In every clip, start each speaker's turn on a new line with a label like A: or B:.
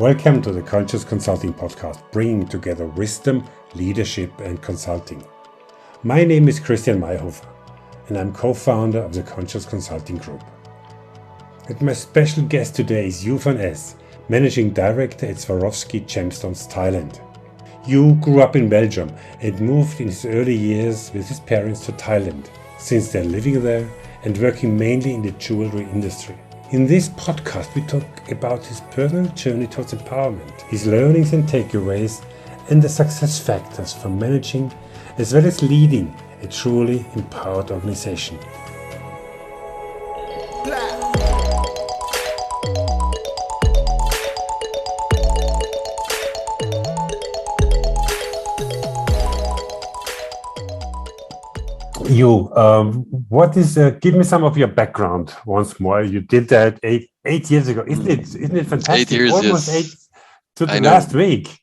A: Welcome to the Conscious Consulting Podcast, bringing together wisdom, leadership, and consulting. My name is Mayhofer, and I'm co-founder of the Conscious Consulting Group. And my special guest today is Hugh, Managing Director at Swarovski Gemstones, Thailand. Hugh grew up in Belgium and moved in his early years with his parents to Thailand, since they're living there and working mainly in the jewelry industry. In this podcast, we talk about his personal journey towards empowerment, his learnings and takeaways, and the success factors for managing as well as leading a truly empowered organization. You, give me some of your background once more. You did that eight years ago. Isn't it fantastic?
B: 8 years,
A: almost
B: yes.
A: 8 to the last week.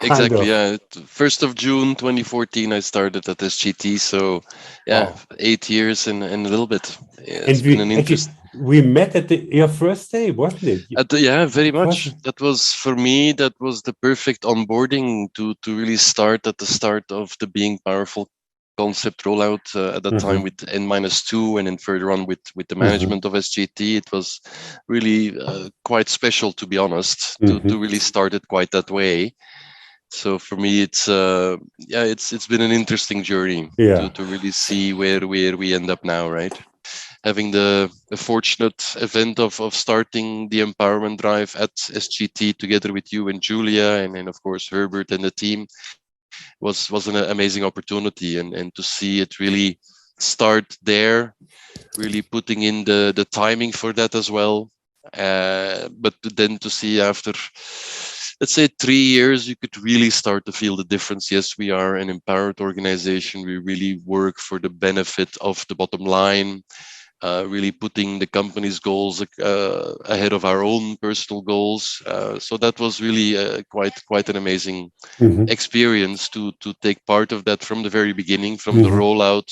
B: Exactly, yeah. 1st of June 2014, I started at SGT. So, yeah, wow. 8 years and a little bit. Yeah, it's been an interest.
A: We met at your first day, wasn't it?
B: Yeah, very much. That was, for me, that was the perfect onboarding to really start at the start of the Being Powerful concept rollout at that time with N-2 and then further on with the management of SGT. It was really quite special, to be honest, to really start it quite that way. So for me, it's been an interesting journey to really see where we end up now, right? Having the fortunate event of starting the empowerment drive at SGT together with you and Julia and of course Herbert and the team was an amazing opportunity, and to see it really start there, really putting in the timing for that as well. But then to see after, let's say, 3 years, you could really start to feel the difference. Yes, we are an empowered organization. We really work for the benefit of the bottom line, really putting the company's goals ahead of our own personal goals. So that was really quite an amazing experience to take part of that from the very beginning, from the rollout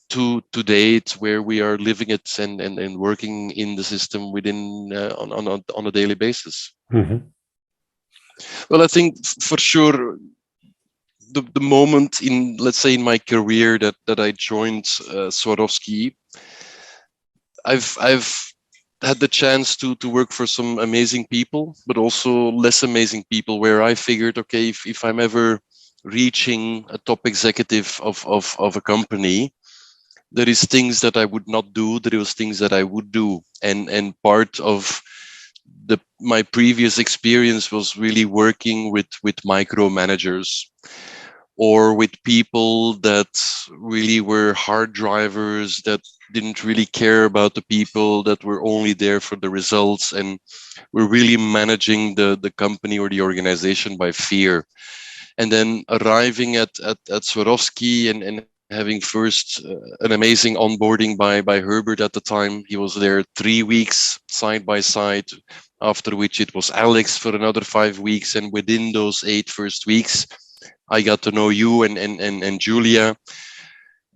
B: to date, where we are living it and working in the system within on a daily basis. Well, I think for sure the moment in, let's say, in my career that I joined Swarovski, I've had the chance to work for some amazing people, but also less amazing people, where I figured, okay, if I'm ever reaching a top executive of a company, there is things that I would not do, there was things that I would do. And part of my previous experience was really working with micromanagers, or with people that really were hard drivers, that didn't really care about the people, that were only there for the results, and were really managing the company or the organization by fear. And then arriving at Swarovski and having first an amazing onboarding by Herbert at the time. He was there 3 weeks side by side, after which it was Alex for another 5 weeks. And within those 8 first weeks, I got to know you and Julia,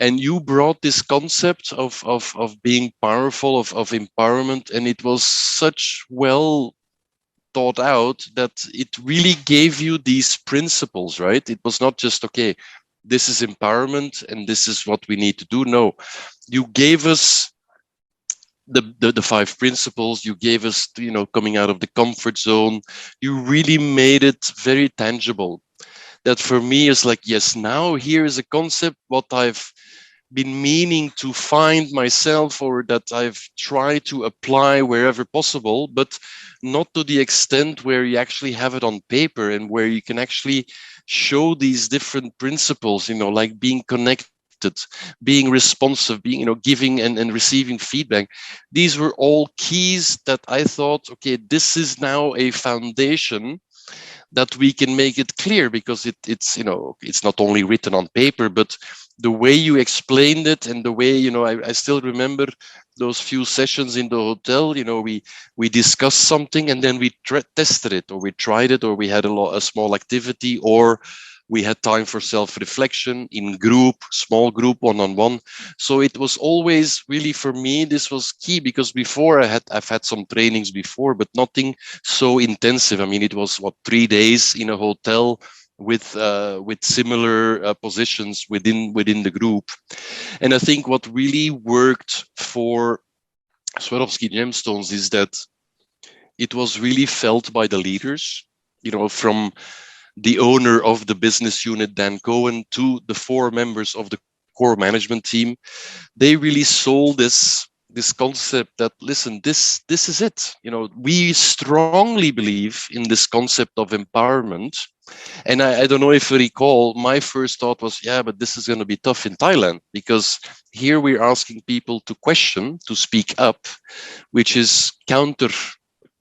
B: and you brought this concept of being powerful, of empowerment, and it was such well thought out that it really gave you these principles, right? It was not just, okay, this is empowerment and this is what we need to do. No, you gave us the 5 principles. You gave us, coming out of the comfort zone. You really made it very tangible. That for me is like, yes, now here is a concept, what I've been meaning to find myself, or that I've tried to apply wherever possible, but not to the extent where you actually have it on paper and where you can actually show these different principles, like being connected, being responsive, being, giving and receiving feedback. These were all keys that I thought, okay, this is now a foundation that we can make it clear, because it's not only written on paper, but the way you explained it and the way, I still remember those few sessions in the hotel. We discussed something and then we tested it, or we tried it, or we had a small activity, or We had time for self-reflection in group, small group, one-on-one. So it was always really, for me, this was key, because before I've had some trainings before, but nothing so intensive. I mean, it was 3 days in a hotel with similar positions within the group. And I think what really worked for Swarovski Gemstones is that it was really felt by the leaders, from the owner of the business unit, Dan Cohen, to the 4 members of the core management team. They really sold this concept that, listen, this is it. We strongly believe in this concept of empowerment. And I don't know if you recall, my first thought was, yeah, but this is going to be tough in Thailand, because here we're asking people to question, to speak up, which is counter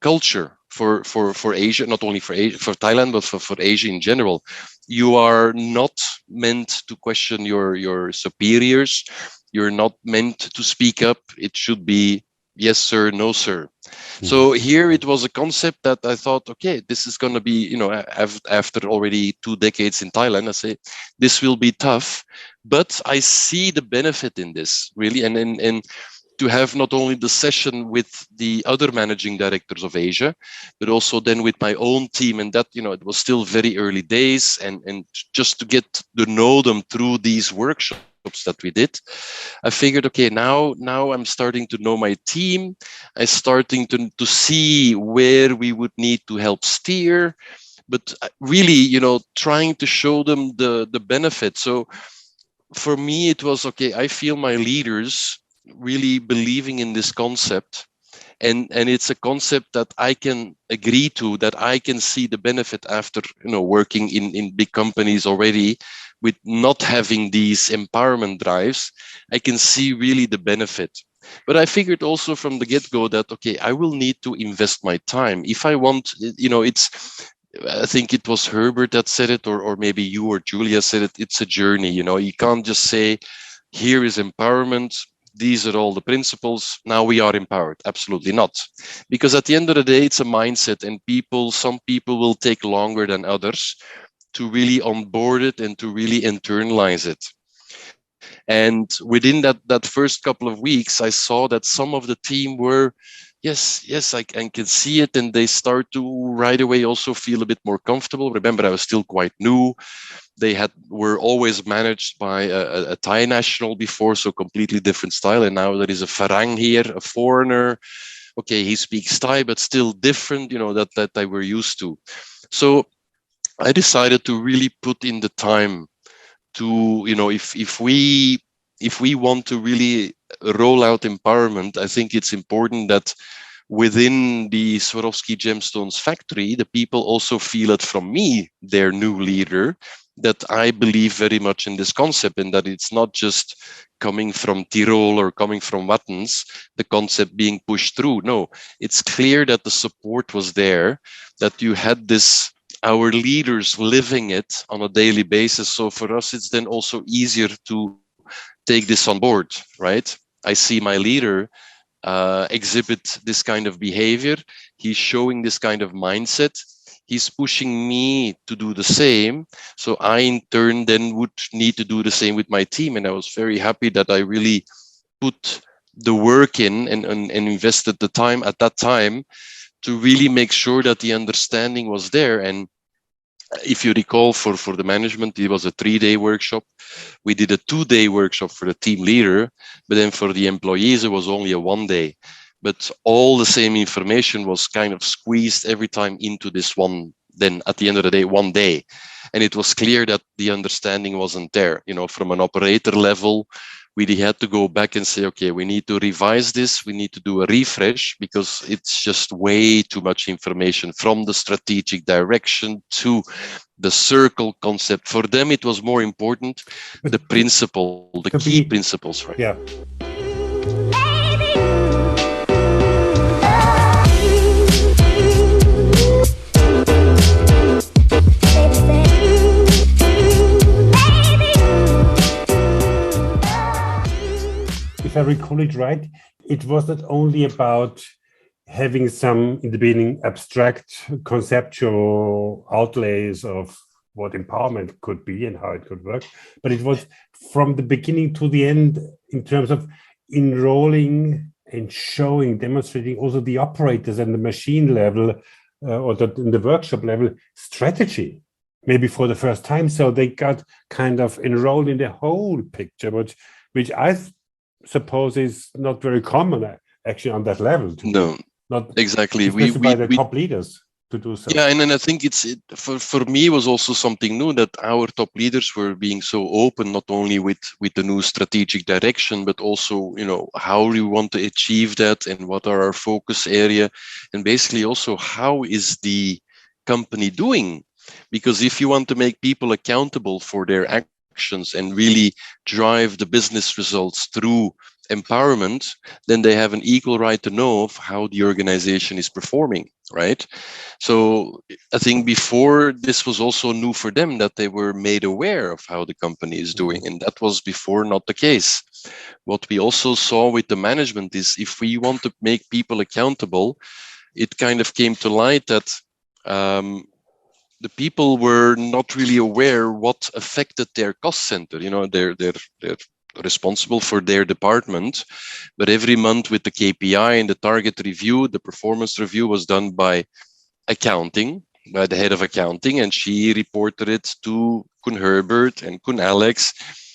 B: culture for Asia, not only for Asia, for Thailand, but for Asia in general. You are not meant to question your superiors. You're not meant to speak up. It should be yes, sir, no, sir. Mm-hmm. So here it was a concept that I thought, okay, this is going to be, after already 2 decades in Thailand, I say, this will be tough, but I see the benefit in this, really. And to have not only the session with the other managing directors of Asia, but also then with my own team. And that, it was still very early days, and just to get to know them through these workshops that we did, I figured, okay, now I'm starting to know my team. I'm starting to see where we would need to help steer, but really, trying to show them the benefit. So for me, it was, okay, I feel my leaders really believing in this concept, and it's a concept that I can agree to, that I can see the benefit after working in big companies already, with not having these empowerment drives. I can see really the benefit. But I figured also from the get-go that, okay, I will need to invest my time if I want, I think it was Herbert that said it, or maybe you or Julia said it, it's a journey. You can't just say, here is empowerment, these are all the principles, now we are empowered. Absolutely not. Because at the end of the day, it's a mindset, and some people will take longer than others to really onboard it and to really internalize it. And within that first couple of weeks, I saw that some of the team were, yes, I can see it, and they start to right away also feel a bit more comfortable. Remember, I was still quite new. They were always managed by a Thai national before, so completely different style. And now there is a Farang here, a foreigner. Okay, he speaks Thai, but still different, that they were used to. So I decided to really put in the time to, if we want to really roll out empowerment, I think it's important that within the Swarovski Gemstones factory, the people also feel it from me, their new leader, that I believe very much in this concept, and that it's not just coming from Tirol or coming from Wattens, the concept being pushed through. No, it's clear that the support was there, that you had our leaders living it on a daily basis. So for us, it's then also easier to take this on board, right? I see my leader exhibit this kind of behavior. He's showing this kind of mindset. He's pushing me to do the same. So I, in turn, then would need to do the same with my team. And I was very happy that I really put the work in and invested the time at that time to really make sure that the understanding was there. And if you recall, for the management, it was a 3-day workshop. We did a 2-day workshop for the team leader, but then for the employees, it was only a 1-day. But all the same information was kind of squeezed every time into this one, then at the end of the day, 1 day. And it was clear that the understanding wasn't there. From an operator level, we had to go back and say, okay, we need to revise this. We need to do a refresh, because it's just way too much information, from the strategic direction to the circle concept. For them, it was more important, the principle, the key principles, right?
A: Yeah. If I recall it right, it was not only about having some, in the beginning, abstract conceptual outlays of what empowerment could be and how it could work. But it was from the beginning to the end in terms of enrolling and showing, demonstrating also the operators and the machine level in the workshop level strategy, maybe for the first time. So they got kind of enrolled in the whole picture, which I suppose is not very common actually on that level.
B: No,
A: not
B: exactly.
A: Especially by the top leaders to do so.
B: Yeah, and then I think for me was also something new that our top leaders were being so open, not only with the new strategic direction, but also, you know, how we want to achieve that and what are our focus area, and basically also how is the company doing? Because if you want to make people accountable for their actions and really drive the business results through empowerment, then they have an equal right to know of how the organization is performing, right? So I think before this was also new for them, that they were made aware of how the company is doing, and that was before not the case. What we also saw with the management is if we want to make people accountable, it kind of came to light that the people were not really aware what affected their cost center. You know, they're responsible for their department, but every month with the KPI and the target review, the performance review was done by accounting, by the head of accounting, and she reported it to Kun Herbert and Kun Alex,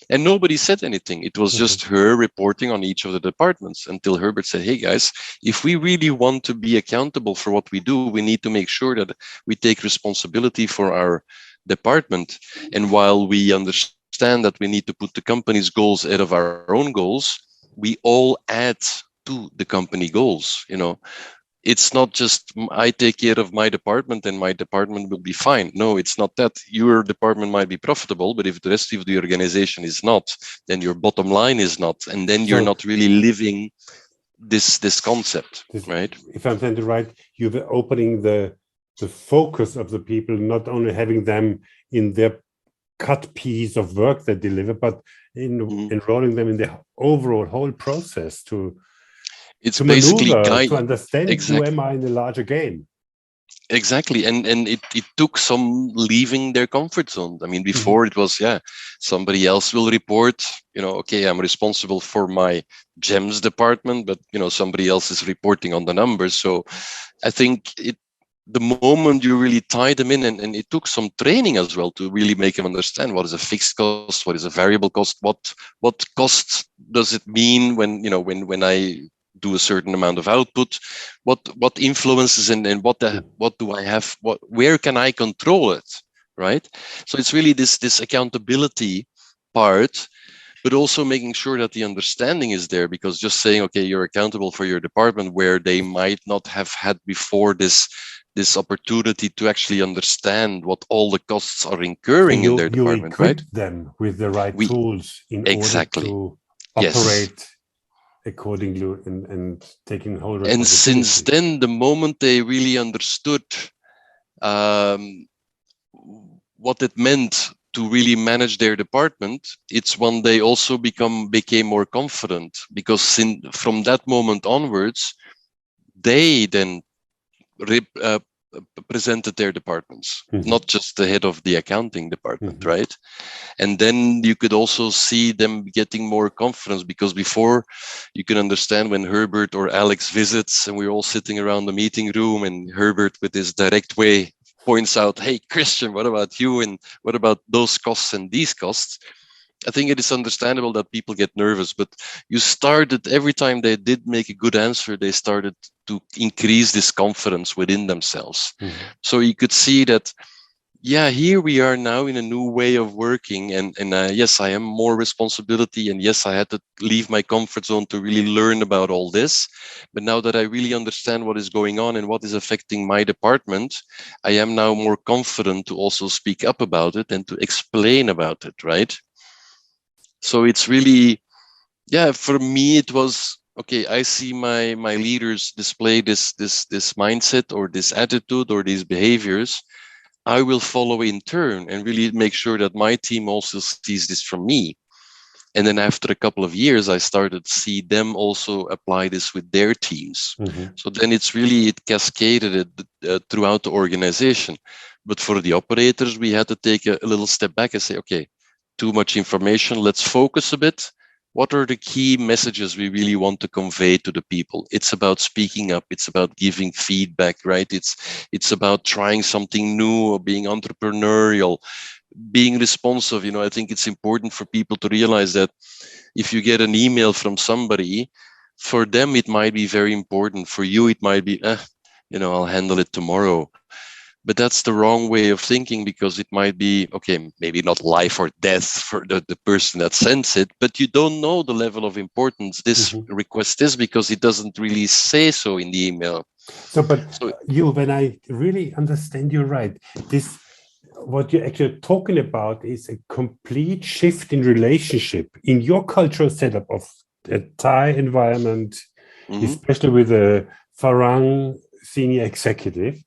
B: and nobody said anything. It was just her reporting on each of the departments until Herbert said, hey guys, if we really want to be accountable for what we do, we need to make sure that we take responsibility for our department. And while we understand that we need to put the company's goals ahead of our own goals, we all add to the company goals. You know, it's not just I take care of my department and my department will be fine. No, it's not that. Your department might be profitable, but if the rest of the organization is not, then your bottom line is not, and then you're not really living this concept, right?
A: If I'm saying it right, you're opening the focus of the people, not only having them in their cut piece of work they deliver, but enrolling them in the overall whole process to
B: basically
A: maneuver, to understand
B: exactly.
A: who am I in the larger game.
B: Exactly, and it took some leaving their comfort zone. I mean, before it was somebody else will report, you know, okay, I'm responsible for my gems department, but you know, somebody else is reporting on the numbers. So I think the moment you really tie them in, and it took some training as well to really make them understand what is a fixed cost, what is a variable cost, what cost does it mean when, you know, when I do a certain amount of output, what influences and what do I have, where can I control it, right? So it's really this accountability part, but also making sure that the understanding is there, because just saying, okay, you're accountable for your department, where they might not have had before this opportunity to actually understand what all the costs are incurring in their department,
A: you
B: right?
A: equip them with the right tools in order to operate accordingly and taking whole responsibility.
B: And since then, the moment they really understood what it meant to really manage their department, it's when they also became more confident, because from that moment onwards, they then presented their departments, not just the head of the accounting department, right? And then you could also see them getting more confidence, because before, you can understand when Herbert or Alex visits and we're all sitting around the meeting room, and Herbert with his direct way points out, hey, Christian, what about you? And what about those costs and these costs? I think it is understandable that people get nervous, but you started, every time they did make a good answer, they started to increase this confidence within themselves. So you could see that, yeah, here we are now in a new way of working, and yes, I am more responsibility, and yes, I had to leave my comfort zone to really learn about all this. But now that I really understand what is going on and what is affecting my department, I am now more confident to also speak up about it and to explain about it, right? So it's really, for me, it was, okay, I see my leaders display this mindset or this attitude or these behaviors. I will follow in turn and really make sure that my team also sees this from me. And then after a couple of years, I started to see them also apply this with their teams. So then it cascaded it throughout the organization. But for the operators, we had to take a little step back and say, okay, too much information. Let's focus a bit. What are the key messages we really want to convey to the people? It's about speaking up. It's about giving feedback, right? It's about trying something new or being entrepreneurial, being responsive. I think it's important for people to realize that if you get an email from somebody, for them, it might be very important. For you, it might be, I'll handle it tomorrow. But that's the wrong way of thinking, because it might be, okay, maybe not life or death for the person that sends it, but you don't know the level of importance this request is, because it doesn't really say so in the email.
A: When I really understand you right, what you're actually talking about is a complete shift in relationship in your cultural setup of a Thai environment, especially with a Farang senior executive.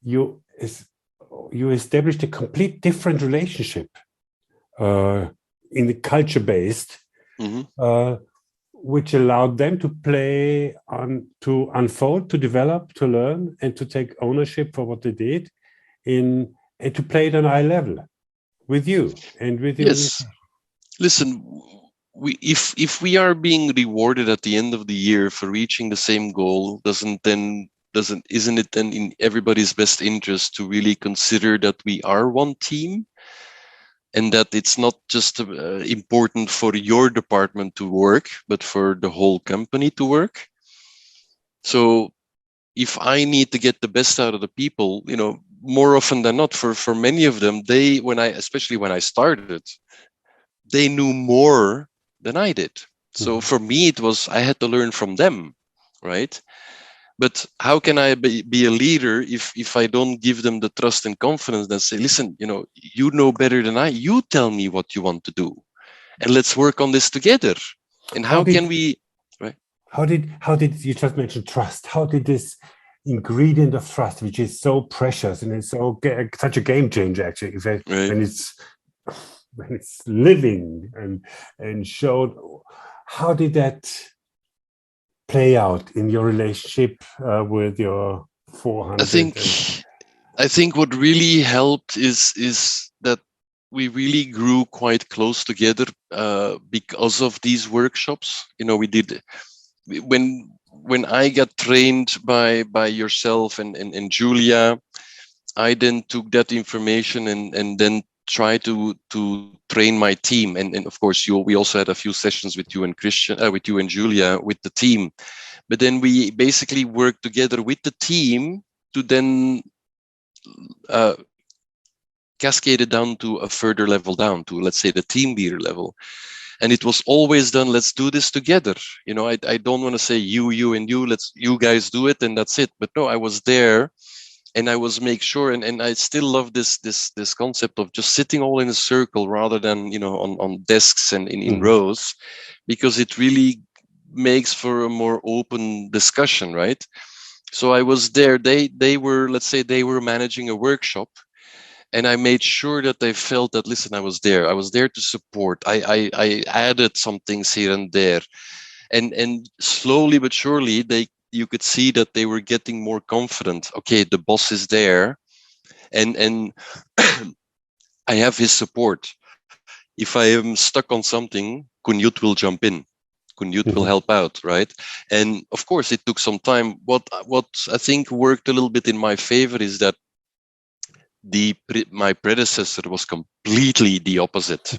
A: You established a complete different relationship in the culture-based, which allowed them to play on, to unfold, to develop, to learn, and to take ownership for what they did, and to play it on eye level with you and with your.
B: Yes. Listen, if we are being rewarded at the end of the year for reaching the same goal, isn't it then in everybody's best interest to really consider that we are one team, and that it's not just important for your department to work, but for the whole company to work? So if I need to get the best out of the people, more often than not, for many of them, especially when I started, they knew more than I did. So for me, I had to learn from them, right? But how can I be a leader if I don't give them the trust and confidence that say, listen, you know better than I, you tell me what you want to do, and let's work on this together. And how can we, right?
A: How did you just mention trust? How did this ingredient of trust, which is so precious and it's such a game changer, actually, when it's living and showed, how did that play out in your relationship with your 400?
B: I think what really helped is that we really grew quite close together because of these workshops. We did, when I got trained by yourself and Julia, I then took that information and then try to train my team, and of course we also had a few sessions with you and Christian, with you and Julia, with the team. But then we basically worked together with the team to then cascade it down to a further level down to, let's say, the team leader level. And it was always done, let's do this together. I don't want to say you and you, you guys do it and that's it. But no, I was there. And I was make sure, and I still love this concept of just sitting all in a circle rather than on desks and in rows, because it really makes for a more open discussion, right? So I was there. They were, let's say, they were managing a workshop, and I made sure that they felt that, listen, I was there. I was there to support. I added some things here and there, and slowly but surely you could see that they were getting more confident. Okay, the boss is there, and I have his support. If I am stuck on something, Kunyut will jump in. Kunyut will help out, right? And of course, it took some time. What I think worked a little bit in my favor is that my predecessor was completely the opposite.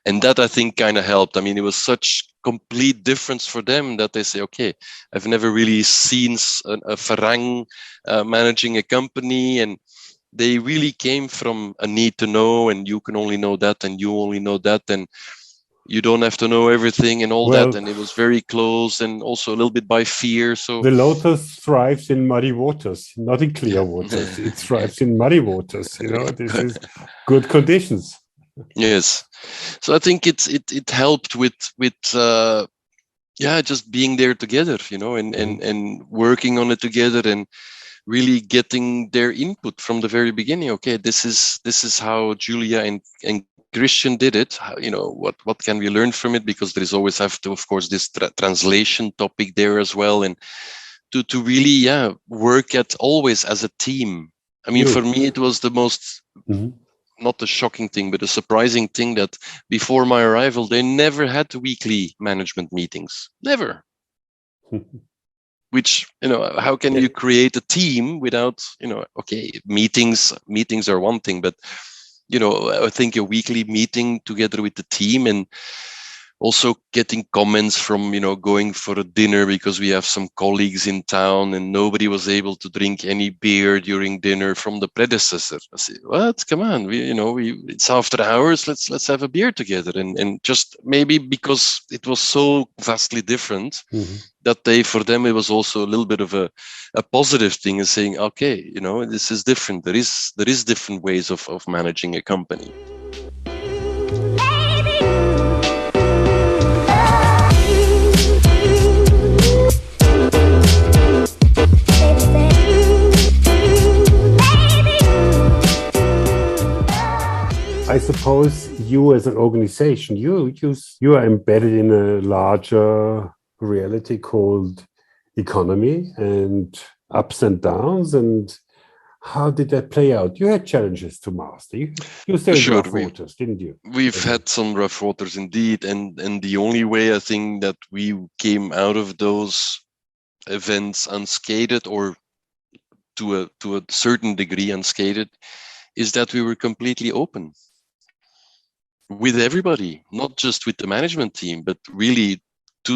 B: And that, I think, kind of helped. I mean, it was such complete difference for them that they say, okay, I've never really seen a Farang managing a company. And they really came from a need to know, and you can only know that, and you only know that, and you don't have to know everything and all that. And it was very close, and also a little bit by fear. So
A: the lotus thrives in muddy waters, not in clear waters. It thrives in muddy waters. This is good conditions.
B: Yes, so I think it helped with just being there together, and working on it together, and really getting their input from the very beginning. Okay, this is how Julia and Christian did it, what can we learn from it? Because there is always have to, of course, this translation topic there as well, and to really work at always as a team. I mean, for me, it was the most not a shocking thing, but a surprising thing that before my arrival, they never had weekly management meetings, never. Which, how can you create a team without, okay, meetings are one thing, but I think a weekly meeting together with the team, and also getting comments from, going for a dinner because we have some colleagues in town and nobody was able to drink any beer during dinner from the predecessor. I say, what? Come on, it's after hours. Let's have a beer together. And just maybe because it was so vastly different that for them, it was also a little bit of a positive thing, and saying, okay, this is different. There is different ways of managing a company.
A: I suppose you as an organization, you are embedded in a larger reality called economy and ups and downs. And how did that play out? You had challenges to master. You still had rough waters, didn't you?
B: We've had some rough waters indeed. And the only way I think that we came out of those events unscathed, or to a certain degree unscathed, is that we were completely open with everybody, not just with the management team, but really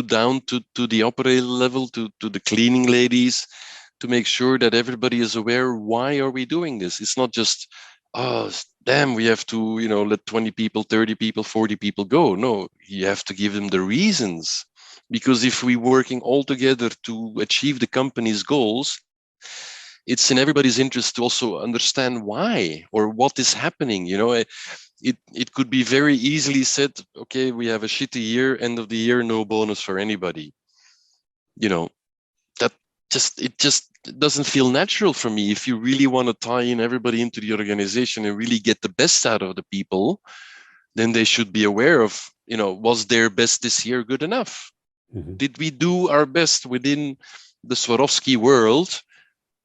B: down to the operator level, to the cleaning ladies, to make sure that everybody is aware, why are we doing this? It's not just, oh, damn, we have to, let 20 people, 30 people, 40 people go. No, you have to give them the reasons. Because if we're working all together to achieve the company's goals, it's in everybody's interest to also understand why or what is happening. It could be very easily said, okay, we have a shitty year, end of the year, no bonus for anybody. That it just doesn't feel natural for me. If you really want to tie in everybody into the organization and really get the best out of the people, then they should be aware of, was their best this year good enough? Did we do our best within the Swarovski world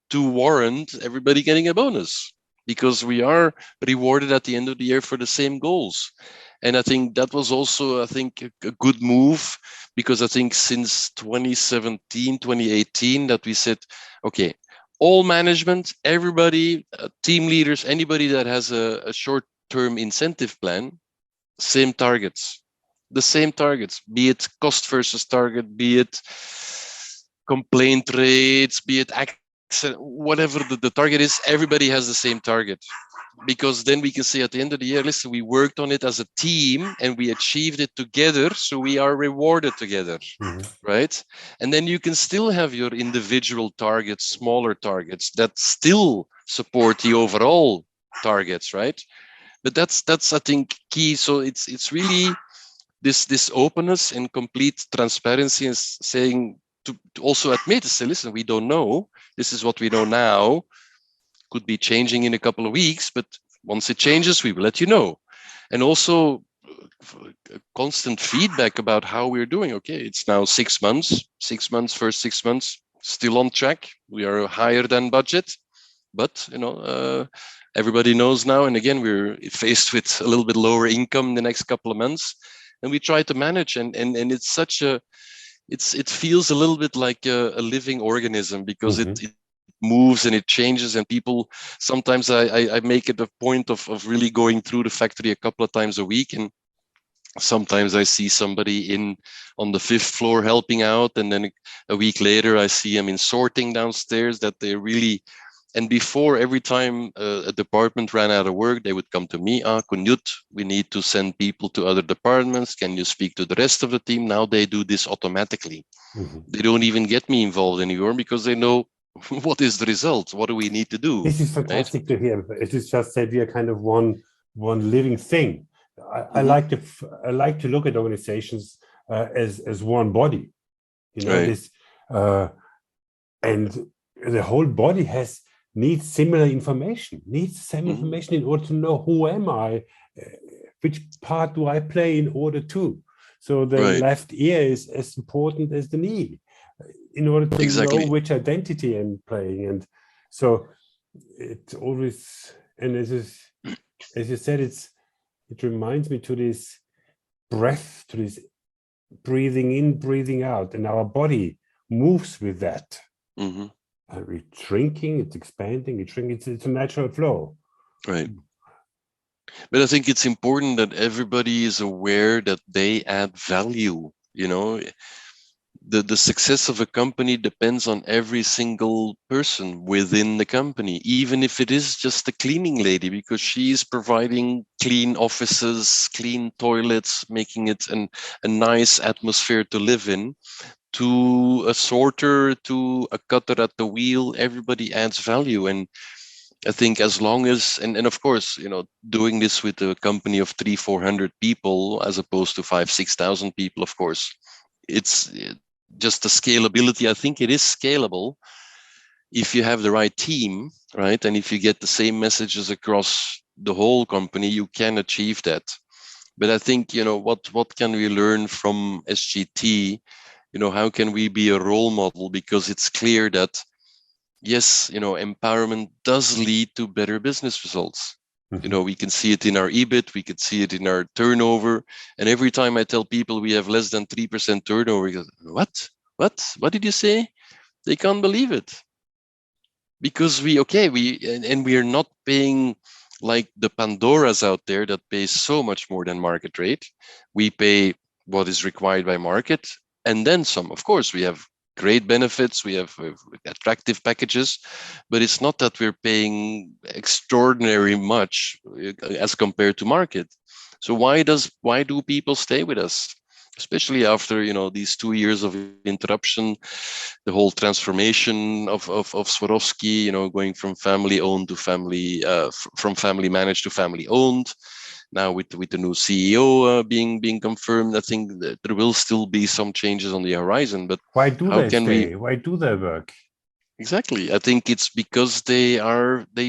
B: to warrant everybody getting a bonus? Because we are rewarded at the end of the year for the same goals. And I think that was also, a good move, because I think since 2017, 2018, that we said, okay, all management, everybody, team leaders, anybody that has a short-term incentive plan, same targets, the same targets, be it cost versus target, be it complaint rates, be it whatever the target is, everybody has the same target. Because then we can say at the end of the year, listen, we worked on it as a team and we achieved it together, so we are rewarded together, right? And then you can still have your individual targets, smaller targets that still support the overall targets, right? But that's I think key. So it's really this openness and complete transparency, and saying to also admit, to say, listen, we don't know. This is what we know now. Could be changing in a couple of weeks, but once it changes, we will let you know. And also constant feedback about how we're doing. Okay, it's now 6 months, first 6 months, still on track. We are higher than budget, but everybody knows now. And again, we're faced with a little bit lower income in the next couple of months, and we try to manage. And it's such a, it feels a little bit like a living organism, because it moves and it changes, and people, sometimes I make it a point of really going through the factory a couple of times a week, and sometimes I see somebody on the 5th floor helping out, and then a week later I see them in sorting downstairs, that they really. And before, every time a department ran out of work, they would come to me, Knut, we need to send people to other departments. Can you speak to the rest of the team? Now they do this automatically. They don't even get me involved anymore, because they know what is the result. What do we need to do?
A: This is fantastic to hear. It is just that we are kind of one living thing. I like to look at organizations as one body. This, and the whole body needs similar information, needs the same information in order to know who am I which part do I play in order to? So the
B: Right.
A: left ear is as important as the knee in order to
B: Exactly.
A: know which identity I'm playing. And so it's always, and as you said, it reminds me to this breath, to this breathing in, breathing out, and our body moves with that.
B: Mm-hmm.
A: And it's shrinking, it's expanding, it's shrinking. It's a natural flow.
B: Right. But I think it's important that everybody is aware that they add value. You know, the success of a company depends on every single person within the company, even if it is just a cleaning lady, because she's providing clean offices, clean toilets, making it a nice atmosphere to live in, to a sorter, to a cutter at the wheel. Everybody adds value. And I think as long as, and of course, you know, doing this with a company of 300-400 people as opposed to 5,000-6,000 people, of course, it's just the scalability. I think it is scalable if you have the right team, right? And if you get the same messages across the whole company, you can achieve that. But I think, you know, what can we learn from SGT? You know, how can we be a role model? Because it's clear that yes, you know, empowerment does lead to better business results.
A: Mm-hmm.
B: You know, we can see it in our EBIT, we could see it in our turnover. And every time I tell people we have less than 3% turnover, we go, what did you say? They can't believe it. Because we are not paying like the Pandoras out there that pay so much more than market rate. We pay what is required by market and then some. Of course, we have great benefits, we have attractive packages, but it's not that we're paying extraordinary much as compared to market. So why do people stay with us, especially after, you know, these 2 years of interruption, the whole transformation of Swarovski, you know, going from family owned to family from family managed to family owned. Now with the new CEO being confirmed, I think that there will still be some changes on the horizon. But
A: why do
B: how
A: they
B: can
A: stay?
B: we?
A: Why do they work?
B: Exactly. I think it's because they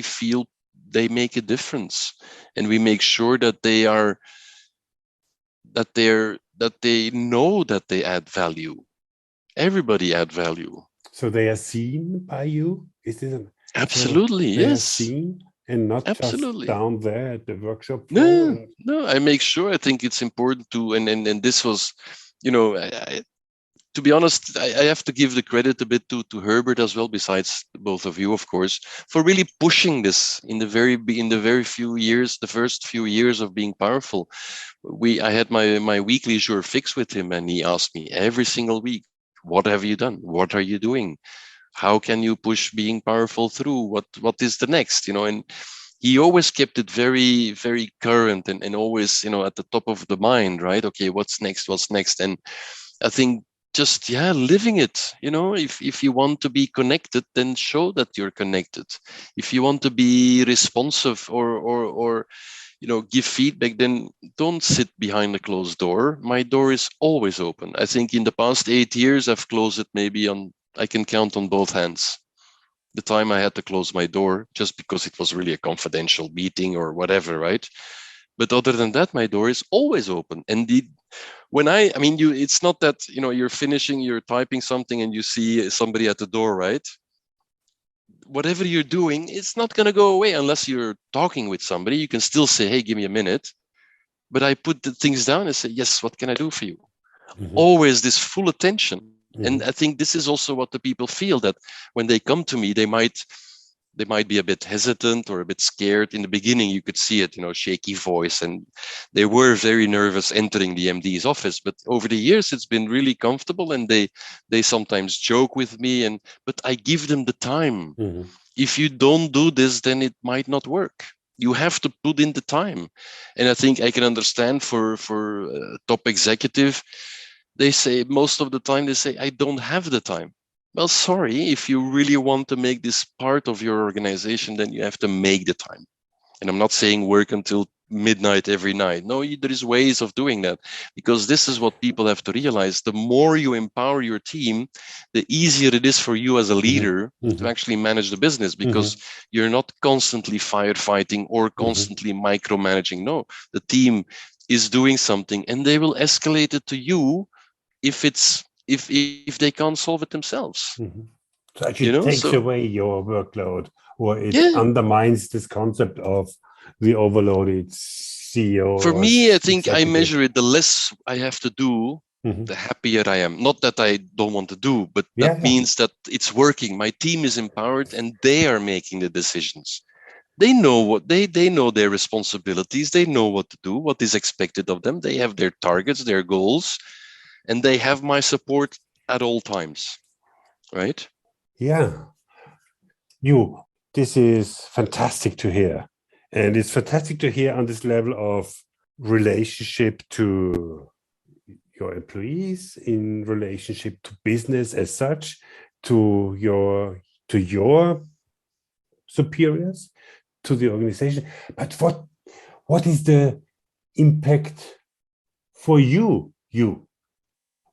B: feel they make a difference, and we make sure that they know that they add value. Everybody add value.
A: So they are seen by you? Is this
B: Absolutely,
A: they are
B: yes.
A: seen and not
B: Absolutely.
A: just down there at the workshop floor?
B: No, I make sure. I think it's important to, and this was, you know, to be honest, I have to give the credit a bit to Herbert as well, besides both of you, of course, for really pushing this in the very few years, the first few years of being powerful. I had my weekly jour fix with him, and he asked me every single week, what have you done? What are you doing? How can you push being powerful through? What is the next? You know, and he always kept it very, very current and always, you know, at the top of the mind, right? Okay, what's next? What's next? And I think just living it. You know, if you want to be connected, then show that you're connected. If you want to be responsive or you know, give feedback, then don't sit behind a closed door. My door is always open. I think in the past 8 years, I've closed it maybe I can count on both hands the time I had to close my door, just because it was really a confidential meeting or whatever, right? But other than that, my door is always open. And when I mean, it's not that, you know, you're typing something and you see somebody at the door, right? Whatever you're doing, it's not going to go away unless you're talking with somebody. You can still say, hey, give me a minute. But I put the things down and say, yes, what can I do for you? Mm-hmm. Always this full attention. Mm-hmm. And I think this is also what the people feel, that when they come to me, they might be a bit hesitant or a bit scared. In the beginning, you could see it, you know, shaky voice, and they were very nervous entering the MD's office. But over the years, it's been really comfortable, and they sometimes joke with me, but I give them the time. Mm-hmm. If you don't do this, then it might not work. You have to put in the time. And I think I can understand for top executive, they say most of the time, they say, I don't have the time. Well, sorry, if you really want to make this part of your organization, then you have to make the time. And I'm not saying work until midnight every night. No, there is ways of doing that, because this is what people have to realize. The more you empower your team, the easier it is for you as a leader to actually manage the business, because you're not constantly firefighting or constantly micromanaging. No, the team is doing something and they will escalate it to you if they can't solve it themselves.
A: So actually takes away your workload, or it undermines this concept of the overloaded CEO.
B: For me, I think I measure it, the less I have to do, the happier I am. Not that I don't want to do, but that means that it's working. My team is empowered and they are making the decisions. They know what they know their responsibilities. They know what to do, what is expected of them. They have their targets, their goals, and they have my support at all times. Right?
A: Yeah. This is fantastic to hear. And it's fantastic to hear on this level of relationship to your employees, in relationship to business as such, to your superiors, to the organization. But what is the impact for you?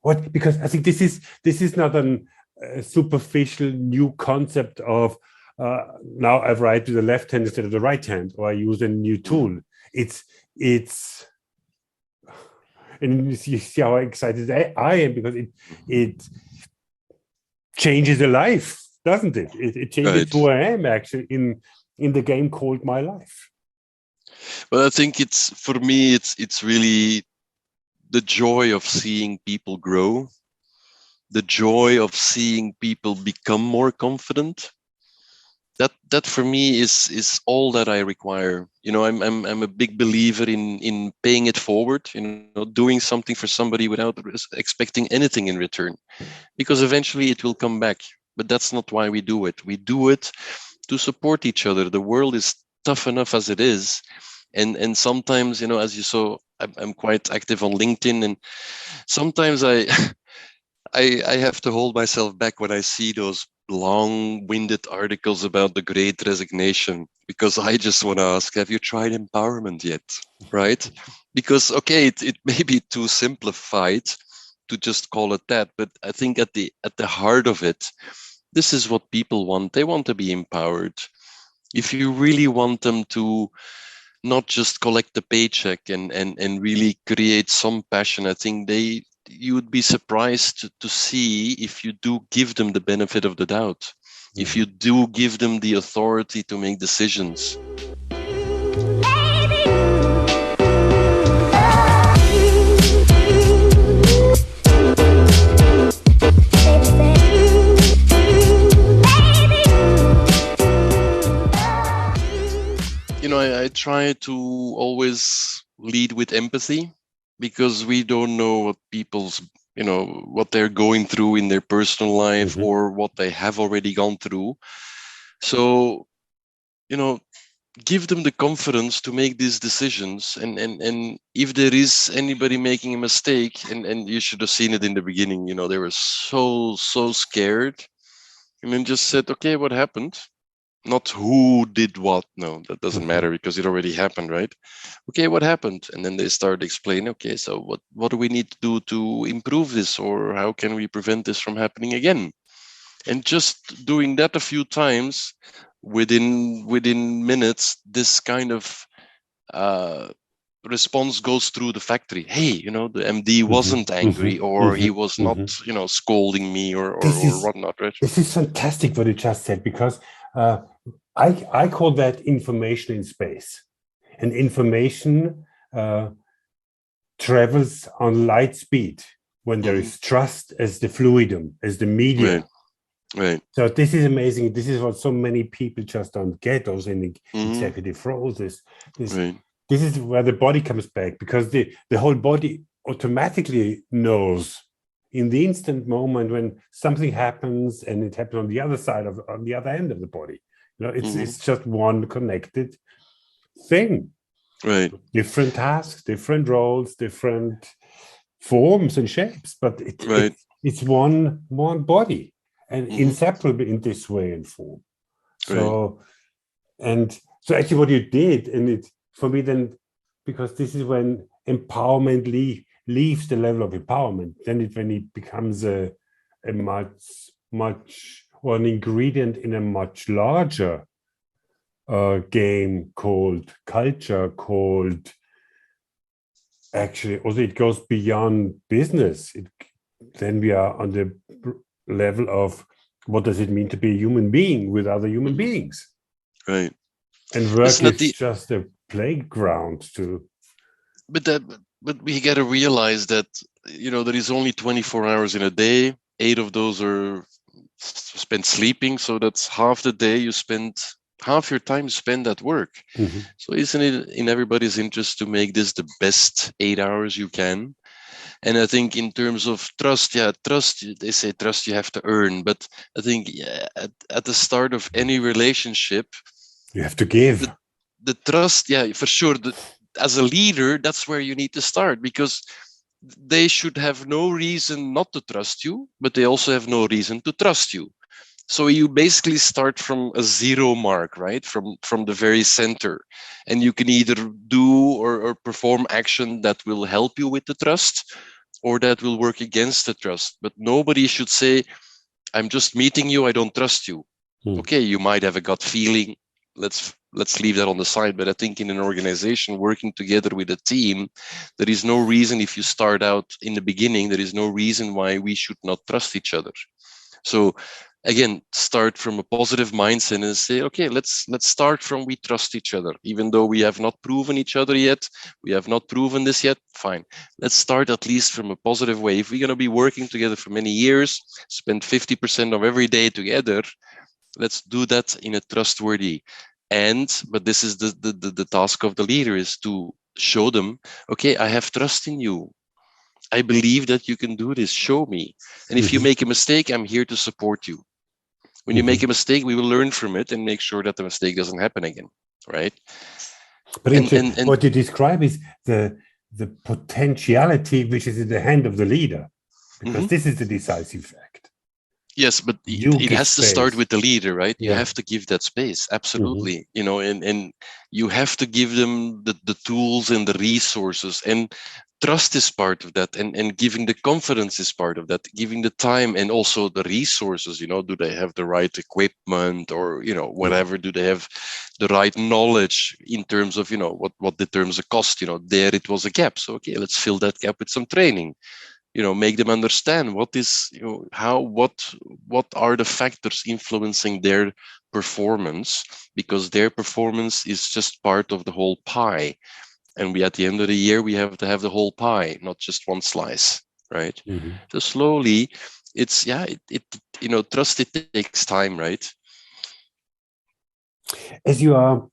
A: What? Because I think this is not a superficial new concept of now I write with the left hand instead of the right hand, or I use a new tool. It's and you see how excited I am, because it changes a life, doesn't it? It changes who I am actually in the game called my life.
B: Well, I think for me it's really the joy of seeing people grow, the joy of seeing people become more confident. That for me is all that I require. I'm a big believer in paying it forward, doing something for somebody without expecting anything in return, because eventually it will come back. But that's not why we do it. We do it to support each other. The world is tough enough as it is. And sometimes, as you saw, I'm quite active on LinkedIn, and sometimes I have to hold myself back when I see those long-winded articles about the Great Resignation, because I just want to ask, have you tried empowerment yet? Right? Because, okay, it may be too simplified to just call it that, but I think at the heart of it, this is what people want. They want to be empowered. If you really want them to not just collect the paycheck and really create some passion, I think you would be surprised to see if you do give them the benefit of the doubt, if you do give them the authority to make decisions. I try to always lead with empathy, because we don't know what people's, what they're going through in their personal life or what they have already gone through. So, give them the confidence to make these decisions. And if there is anybody making a mistake, and you should have seen it in the beginning, they were so scared, and then just said, okay, what happened? Not who did what. No, that doesn't matter, because it already happened, right? Okay, what happened? And then they started explaining, okay, so what do we need to do to improve this, or how can we prevent this from happening again? And just doing that a few times, within minutes, this kind of response goes through the factory. Hey, the MD wasn't angry, or he was not, scolding me or whatnot, right?
A: This is fantastic what you just said, because I call that information in space. And information travels on light speed when there is trust as the fluidum, as the medium.
B: Right.
A: So this is amazing. This is what so many people just don't get, also in executive roles. This is where the body comes back, because the whole body automatically knows in the instant moment when something happens, and it happens on the other side on the other end of the body. It's just one connected thing.
B: Right.
A: Different tasks, different roles, different forms and shapes, but it's one body, and inseparable in this way and form. So, so actually what you did, and it for me then because this is when empowerment leaves the level of empowerment. Then when it becomes a much or an ingredient in a much larger game called culture, called actually also it goes beyond business. Then we are on the level of what does it mean to be a human being with other human beings,
B: right?
A: And work is just a playground to.
B: But we got to realize that there is only 24 hours in a day. 8 of those are spent sleeping, so that's half the day you spend. Half your time spent at work.
A: Mm-hmm.
B: So isn't it in everybody's interest to make this the best 8 hours you can? And I think in terms of trust, they say trust you have to earn. But I think at the start of any relationship,
A: you have to give.
B: The trust, for sure. As a leader, that's where you need to start, because they should have no reason not to trust you, but they also have no reason to trust you. So you basically start from a zero mark, right? From the very center. And you can either do or perform action that will help you with the trust, or that will work against the trust. But nobody should say, I'm just meeting you, I don't trust you. Okay, you might have a gut feeling. Let's leave that on the side. But I think in an organization working together with a team, there is no reason, if you start out in the beginning, there is no reason why we should not trust each other. So again, start from a positive mindset and say, okay, let's start from we trust each other, even though we have not proven each other yet. We have not proven this yet. Fine. Let's start at least from a positive way. If we're going to be working together for many years, spend 50% of every day together, let's do that in a trustworthy. But this is the task of the leader, is to show them, okay, I have trust in you. I believe that you can do this. Show me. And if you make a mistake, I'm here to support you. When you make a mistake, we will learn from it and make sure that the mistake doesn't happen again, right?
A: But what you describe is the potentiality which is in the hand of the leader, because this is the decisive fact.
B: Yes, but it has to start with the leader, right? You have to give that space, absolutely. And you have to give them the tools and the resources, and trust is part of that, and giving the confidence is part of that, giving the time and also the resources. Do they have the right equipment, or whatever? Do they have the right knowledge in terms of what determines the cost? There it was a gap, so okay, let's fill that gap with some training. Make them understand what are the factors influencing their performance, because their performance is just part of the whole pie. And at the end of the year, we have to have the whole pie, not just one slice, right? So slowly, trust, it takes time, right?
A: As you are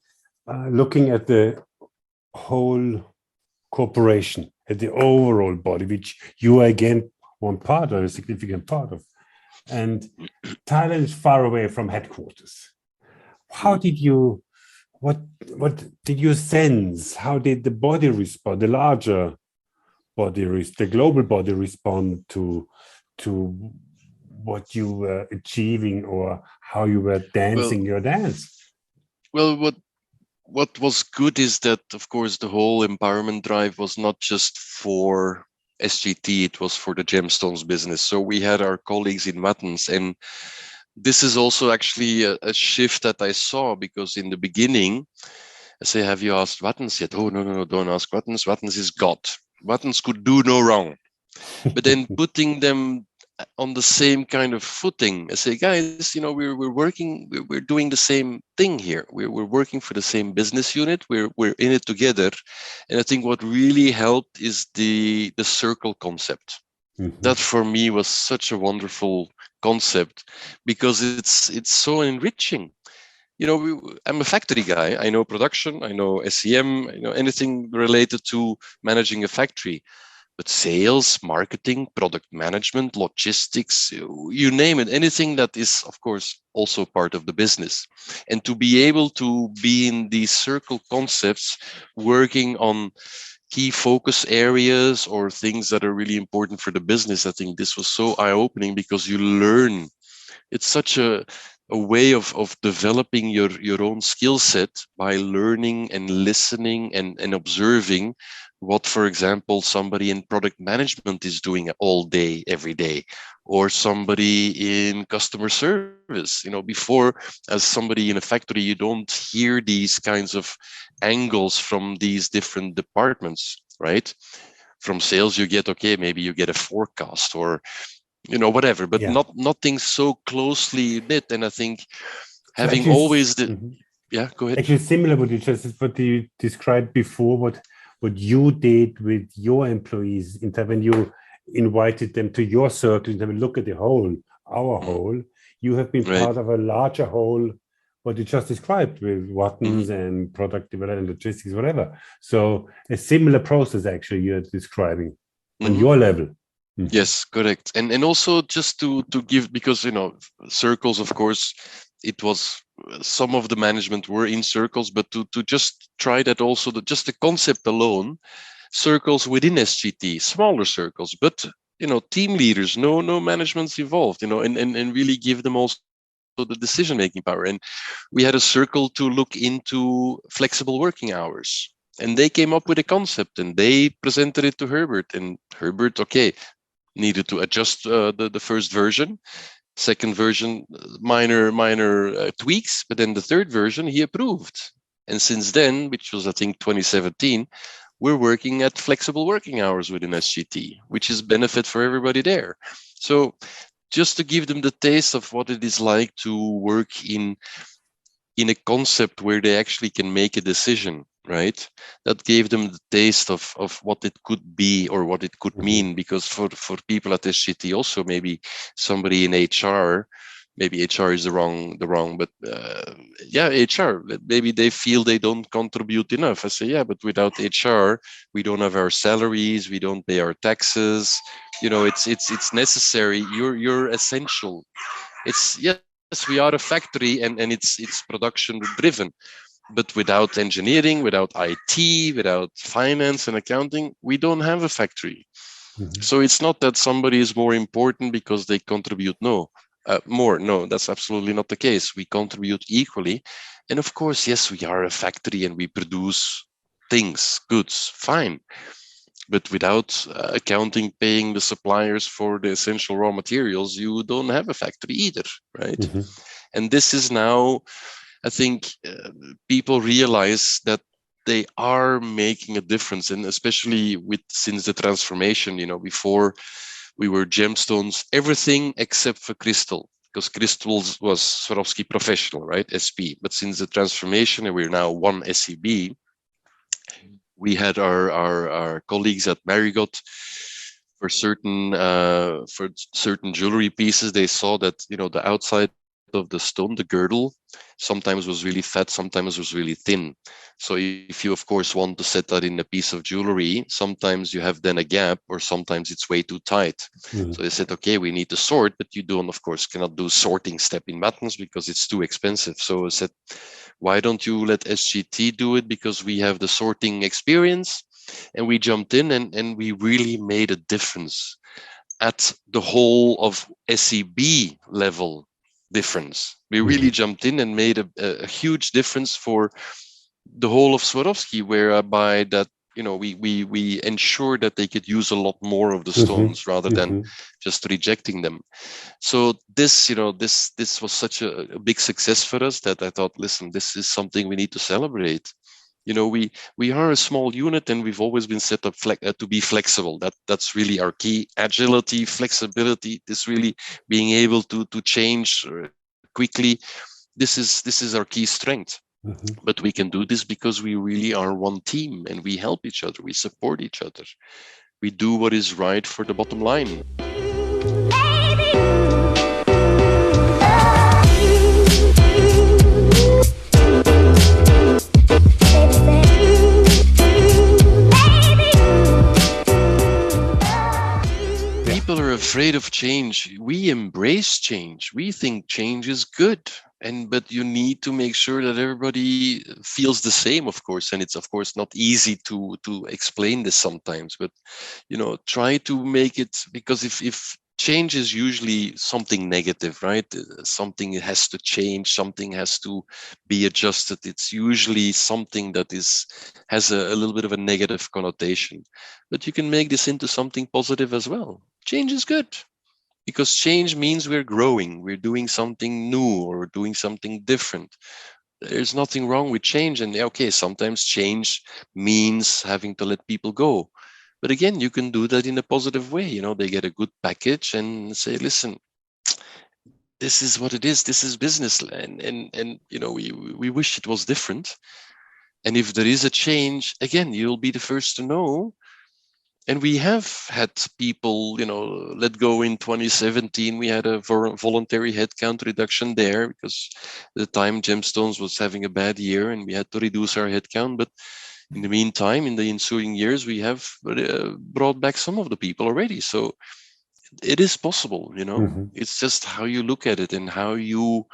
A: looking at the whole corporation, at the overall body, which you are again one part or a significant part of, and Thailand is far away from headquarters. How did you? What did you sense? How did the body respond? The larger body, the global body, respond to what you were achieving, or how you were dancing your dance?
B: Well, what was good is that, of course, the whole empowerment drive was not just for SGT; it was for the Gemstones business. So we had our colleagues in Wattens, and this is also actually a shift that I saw, because in the beginning, I say, have you asked Wattens yet? Oh, no, don't ask Wattens. Wattens is God. Wattens could do no wrong. But then putting them on the same kind of footing, I say, guys, we're working, we're doing the same thing here. We're working for the same business unit. We're in it together. And I think what really helped is the circle concept. That for me was such a wonderful concept, because it's so enriching. I'm a factory guy. I know production, I know SEM, anything related to managing a factory. But sales, marketing, product management, logistics, you name it, anything that is, of course, also part of the business. And to be able to be in these circle concepts, working on key focus areas or things that are really important for the business, I think this was so eye-opening, because you learn. It's such a a way of developing your own skill set by learning and listening and observing what, for example, somebody in product management is doing all day, every day, or somebody in customer service. Before, as somebody in a factory, you don't hear these kinds of angles from these different departments, right? From sales, you get, okay, maybe you get a forecast or whatever, but
A: Yeah.
B: nothing so closely knit. And I think
A: So
B: having
A: actually,
B: always
A: mhm.
B: yeah, go ahead.
A: Actually similar what you described before, what you did with your employees in time when you invited them to your circle and have a look at the whole, our
B: Mm,
A: whole. You have been
B: right.
A: part of a larger whole, what you just described with
B: Hmm.
A: Wattens and product development, logistics, whatever. So a similar process actually you're describing on
B: Hmm.
A: your level. Mhm.
B: Yes, correct. And also just to give, because circles, of course, it was some of the management were in circles, but to just try that also, just the concept alone, circles within SGT, smaller circles, but team leaders, no management's involved, and really give them also the decision making power. And we had a circle to look into flexible working hours, and they came up with a concept and they presented it to Herbert, and Herbert, okay, needed to adjust the first version. Second version, minor tweaks, but then the third version he approved. And since then, which was I think 2017, we're working at flexible working hours within SGT, which is benefit for everybody there. So just to give them the taste of what it is like to work in a concept where they actually can make a decision, right? That gave them the taste of what it could be or what it could
A: Mhm.
B: mean. Because for people at SGT, also maybe somebody in HR, maybe HR is the wrong, but yeah, HR, maybe they feel they don't contribute enough. I say, yeah, but without HR, we don't have our salaries, we don't pay our taxes. It's necessary. You're essential. It's, yes, we are a factory, and it's production driven, but without engineering, without IT, without finance and accounting, we don't have a factory.
A: Mhm.
B: So it's not that somebody is more important because they contribute, no, more, no, that's absolutely not the case. We contribute equally. And of course, yes, we are a factory and we produce things, goods, fine, but without accounting, paying the suppliers for the essential raw materials, you don't have a factory either, right?
A: Mhm.
B: And this is now, I think, people realize that they are making a difference, and especially with since the transformation. Before we were Gemstones, everything except for crystal, because crystals was Swarovski professional, right? SP. But since the transformation, and we're now one SEB, we had our colleagues at Marigot for certain jewelry pieces. They saw that the outside of the stone, the girdle, sometimes was really fat, sometimes was really thin. So if you of course want to set that in a piece of jewelry, sometimes you have then a gap, or sometimes it's way too tight. So
A: Mhm.
B: they said, okay, we need to sort, but you don't, of course, cannot do sorting step in buttons because it's too expensive. So I said, why don't you let SGT do it? Because we have the sorting experience. And we jumped in, and we really made a difference at the whole of SEB level difference. We really
A: Mhm.
B: jumped in and made a huge difference for the whole of Swarovski, whereby that we ensured that they could use a lot more of the
A: Mhm.
B: stones rather than
A: Mhm.
B: just rejecting them. So this was such a big success for us that I thought, listen, this is something we need to celebrate. We are a small unit, and we've always been set up to be flexible. That's really our key: agility, flexibility. This really being able to change quickly. This is our key strength.
A: Mhm.
B: But we can do this because we really are one team, and we help each other, we support each other, we do what is right for the bottom line.
A: Yeah.
B: People are afraid of change. We embrace change. We think change is good. But you need to make sure that everybody feels the same, of course. And it's of course not easy to explain this sometimes, but try to make it, because if change is usually something negative, right? Something has to change, something has to be adjusted. It's usually something that has a little bit of a negative connotation. But you can make this into something positive as well. Change is good because change means we're growing, we're doing something new or doing something different. There's nothing wrong with change. And okay, sometimes change means having to let people go. But again, you can do that in a positive way. They get a good package and say, listen, this is what it is. This is business. And we wish it was different. And if there is a change, again, you'll be the first to know. And we have had people, let go in 2017. We had a voluntary headcount reduction there because at the time Gemstones was having a bad year and we had to reduce our headcount. But in the meantime, in the ensuing years, we have brought back some of the people already. So it is possible, It's just how you look at it and how you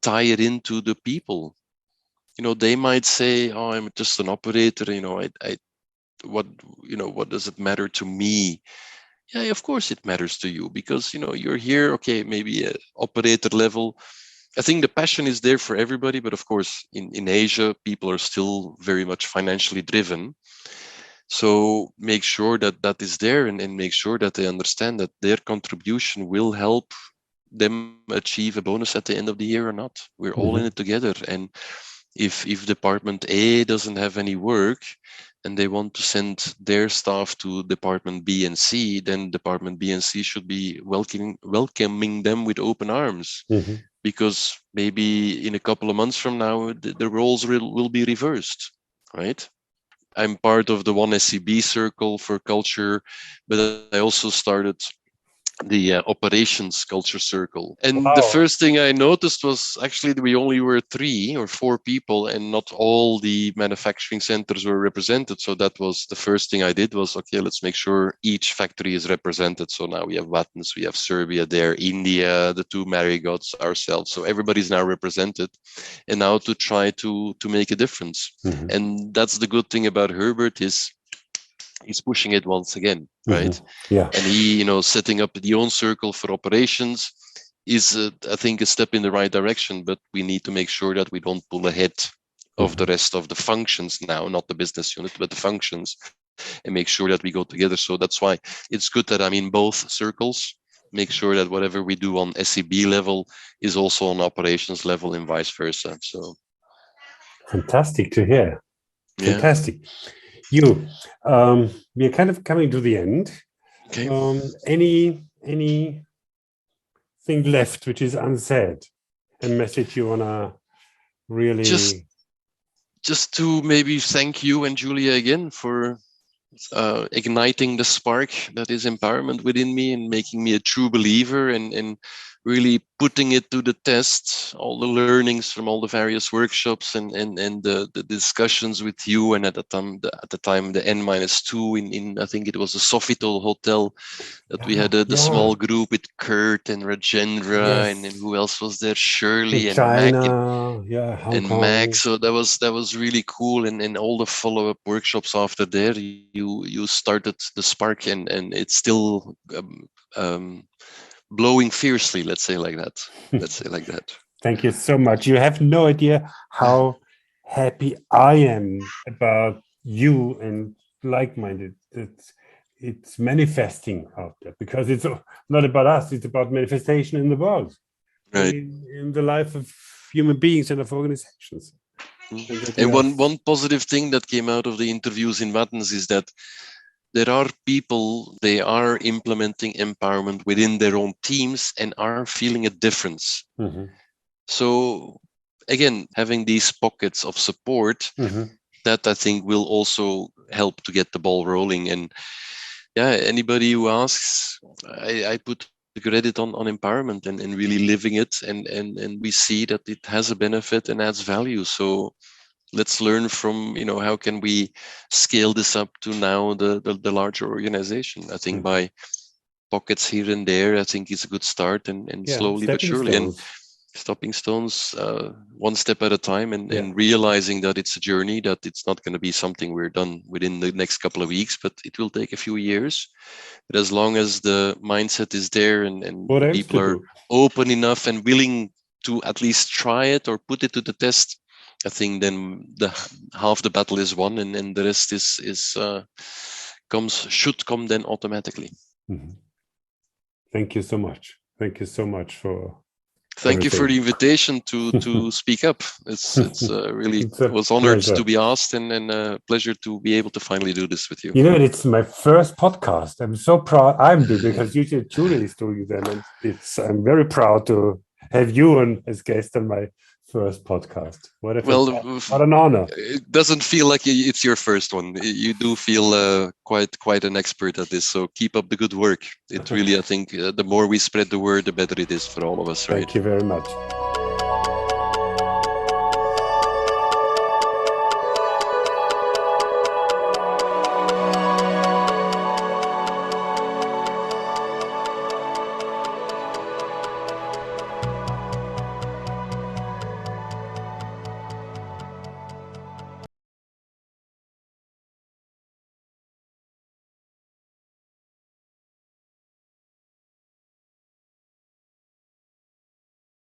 B: tie it into the people. They might say, "Oh, I'm just an operator. What does it matter to me?" Yeah, of course it matters to you because you're here. Okay, maybe at operator level. I think the passion is there for everybody, but of course, in Asia, people are still very much financially driven. So make sure that that is there and make sure that they understand that their contribution will help them achieve a bonus at the end of the year or not. We're all in it together. And if Department A doesn't have any work and they want to send their staff to Department B and C, then Department B and C should be welcoming them with open arms. Because maybe in a couple of months from now, the roles will be reversed, right? I'm part of the One SCB circle for culture, but I also started the operations culture circle. And the first thing I noticed was actually we only were 3 or 4 people and not all the manufacturing centers were represented. So that was the first thing I did was, okay, let's make sure each factory is represented. So now we have Wattens, we have Serbia there, India, the 2 Marigotts, ourselves. So everybody's now represented. And now to try to make a difference. And that's the good thing about Herbert is he's pushing it once again, right?
A: Yeah.
B: And he, setting up the own circle for operations is, I think, a step in the right direction. But we need to make sure that we don't pull ahead of the rest of the functions now, not the business unit, but the functions, and make sure that we go together. So that's why it's good that I'm in both circles. Make sure that whatever we do on SEB level is also on operations level and vice versa. So
A: fantastic to hear. Fantastic. Hugh, we are kind of coming to the end.
B: Okay.
A: Anything left which is unsaid? A message you wanna really
B: just to maybe thank you and Julia again for igniting the spark that is empowerment within me and making me a true believer and really putting it to the test, all the learnings from all the various workshops and the discussions with you. And at the time the N-2 in I think it was a Sofitel hotel that we had the small group with Kurt and Rajendra and who else was there? Shirley and
A: China,
B: Mac and Mac. So that was really cool. And all the follow-up workshops after there, you started the spark and it's still blowing fiercely, let's say like that.
A: Thank you so much. You have no idea how happy I am about you and like-minded. It's manifesting out there because it's not about us, it's about manifestation in the world,
B: right?
A: In the life of human beings and of organizations.
B: And one positive thing that came out of the interviews in Wattens is that there are people, they are implementing empowerment within their own teams and are feeling a difference. So again, having these pockets of support, that I think will also help to get the ball rolling. And anybody who asks, I put the credit on empowerment and really living it. And we see that it has a benefit and adds value. So let's learn from, how can we scale this up to now the larger organization. I think by pockets here and there, I think it's a good start and slowly but surely. Stopping stones one step at a time, and realizing that it's a journey, that it's not going to be something we're done within the next couple of weeks, but it will take a few years. But as long as the mindset is there and people are open enough and willing to at least try it or put it to the test, I think then half the battle is won, and the rest should come then automatically.
A: Mm-hmm. Thank you so much. Thank you so much for.
B: Thank you for the invitation to speak up. It's really was honored to be asked, and a pleasure to be able to finally do this with you.
A: You know, it's my first podcast. I'm so proud. Because usually Julie is doing them, and I'm very proud to have you on as guest on my first podcast. What an honor!
B: It doesn't feel like it's your first one. You do feel quite an expert at this. So keep up the good work. It really, I think, the more we spread the word, the better it is for all of us. Right?
A: Thank you very much.